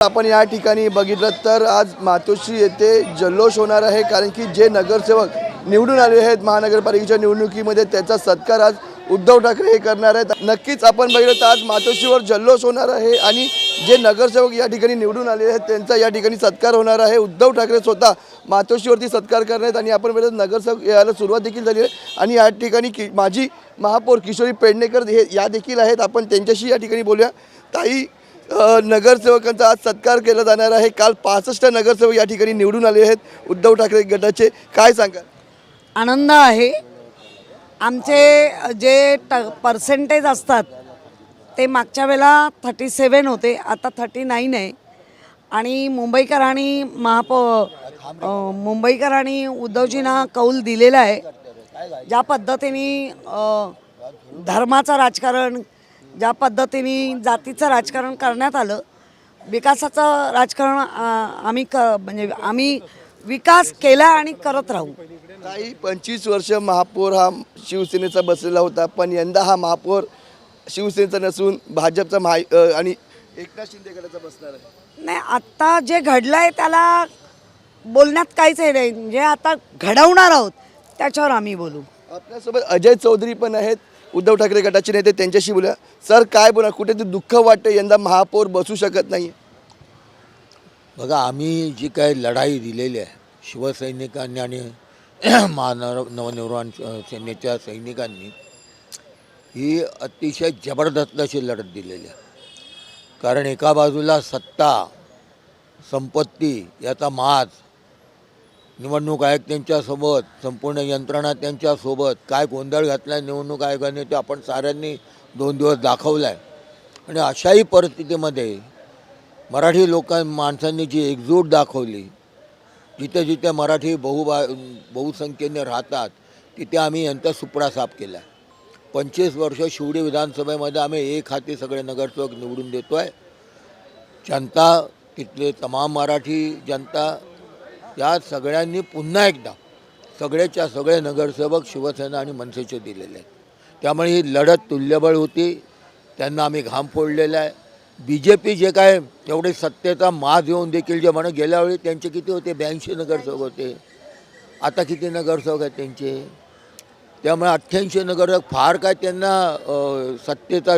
आपण या ठिकाणी बघितलं तर आज मातोश्री येथे जल्लोष होणार आहे, कारण की जे नगरसेवक निवडून आले आहेत महानगरपालिकेच्या निवडणुकीमध्ये त्याचा सत्कार आज उद्धव ठाकरे हे करणार आहेत। नक्कीच आपण बघितलं तर आज मातोश्रीवर जल्लोष होणार आहे आणि जे नगरसेवक या ठिकाणी निवडून आले आहेत त्यांचा या ठिकाणी सत्कार होणार आहे। उद्धव ठाकरे स्वतः मातोश्रीवरती सत्कार करणार आणि आपण बघितलं नगरसेवक याला सुरुवात देखील झाली आहे आणि या ठिकाणी माजी महापौर किशोरी पेडणेकर हे या देखील आहेत। आपण त्यांच्याशी या ठिकाणी बोलूया। ताई, नगरसेवकांचा आज सत्कार केला जाणार आहे। काल 65 नगरसेवक या ठिकाणी निवडून आले आहेत उद्धव ठाकरे गटाचे, काय सांगाल? आनंद आहे। आमचे जे पर्सेंटेज असतात ते मागच्या वेळेला 37 होते, आता 39 आहे आणि मुंबईकरांनी उद्धवजींना कौल दिलेला आहे। ज्या पद्धतीने धर्माचं राजकारण, ज्या पद्धतीने जातीचं राजकारण करण्यात आलं, विकासाचं राजकारण आम्ही विकास केला आणि करत राहू। काही 25 वर्ष महापौर हा शिवसेनेचा बसलेला होता, पण यंदा हा महापौर शिवसेनेचा नसून भाजपचा आणि एकनाथ शिंदे गटाचा बसणार आहे। नाही, आत्ता जे घडलं आहे त्याला बोलण्यात काहीच हे नाही, म्हणजे आता घडवणार आहोत त्याच्यावर आम्ही बोलू। आपल्यासोबत अजय चौधरी पण आहेत, उद्धव ठाकरे गटाचे नेते, त्यांच्याशी बोला। सर, काय बोला, कुठेतरी दुःख वाटतं यंदा महापौर बसू शकत नाही? बघा, आम्ही जी काही लढाई दिलेली आहे शिवसैनिकांनी आणि नवनिर्माण सेनेच्या सैनिकांनी, ही अतिशय जबरदस्त अशी लढत दिलेली आहे। कारण एका बाजूला सत्ता, संपत्ती याचा माज, निवडणूक आयोग त्यांच्यासोबत, संपूर्ण यंत्रणा त्यांच्यासोबत, काय गोंधळ घातला आहे निवडणूक आयोगाने ते आपण साऱ्यांनी 2 दिवस दाखवलं आहे। आणि अशाही परिस्थितीमध्ये मराठी माणसांनी जी एकजूट दाखवली, जिथे जिथे मराठी बहुसंख्येने राहतात तिथे आम्ही यांचा सुपडा साफ केला आहे। 25 वर्ष शिवडी विधानसभेमध्ये आम्ही एक हाती सगळे नगरसेवक निवडून देतो आहे। जनता, तिथले तमाम मराठी जनता, या सगळ्यांनी पुन्हा एकदा सगळेच्या सगळे नगरसेवक शिवसेना आणि मनसेचे दिलेले आहेत। त्यामुळे ही लढत तुल्यबळ होती, त्यांना आम्ही घाम फोडलेला आहे। BJP जे काय एवढे सत्तेचा माज येऊन देखील जे म्हणून गेल्या वेळी त्यांचे किती होते, 82 नगरसेवक होते, आता किती नगरसेवक आहेत त्यांचे? त्यामुळे 88 नगरसेवक, फार काय त्यांना सत्तेचा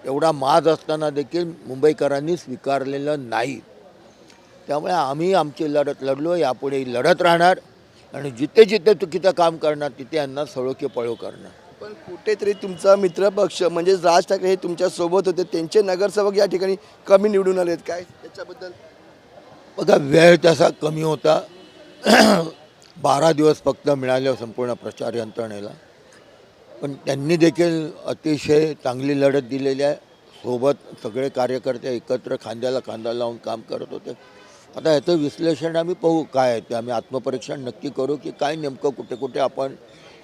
एवढा माज असताना देखील मुंबईकरांनी स्वीकारलेलं नाही। त्यामुळे आम्ही आमची लढत लढलो, यापुढे लढत राहणार आणि जिथे जिथे चुकीचं काम करणार तिथे यांना सळोके पळो करणार। पण कुठेतरी तुमचा मित्रपक्ष म्हणजे राज ठाकरे हे तुमच्या सोबत होते, त्यांचे नगरसेवक या ठिकाणी कमी निवडून आलेत, काय त्याच्याबद्दल? बघा, वेळ तसा कमी होता 12 दिवस फक्त मिळाले संपूर्ण प्रचार यंत्रणेला, पण त्यांनी देखील अतिशय चांगली लढत दिलेली आहे। सोबत सगळे कार्यकर्ते एकत्र खांद्याला खांदा लावून काम करत होते। आता याचं विश्लेषण आम्ही पाहू, काय आहे ते आम्ही आत्मपरीक्षण नक्की करू की काय नेमकं कुठे कुठे आपण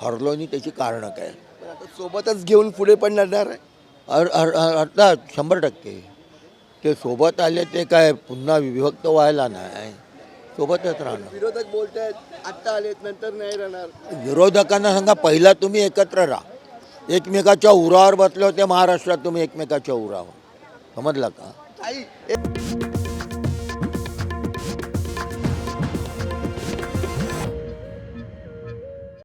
हरलो आणि त्याची कारणं काय। आता सोबतच घेऊन पुढे पण लढणार आहे? अर्थात 100% ते सोबत आले ते काय पुन्हा विभक्त व्हायला नाही, सोबतच राहणार। विरोधक बोलत आहेत आत्ता आलेत नंतर नाही राहणार। विरोधकांना सांगा, पहिला तुम्ही एकत्र राहा, एकमेकाच्या उरावर बसले होते महाराष्ट्रात, तुम्ही एकमेकाच्या उरावर, समजला का?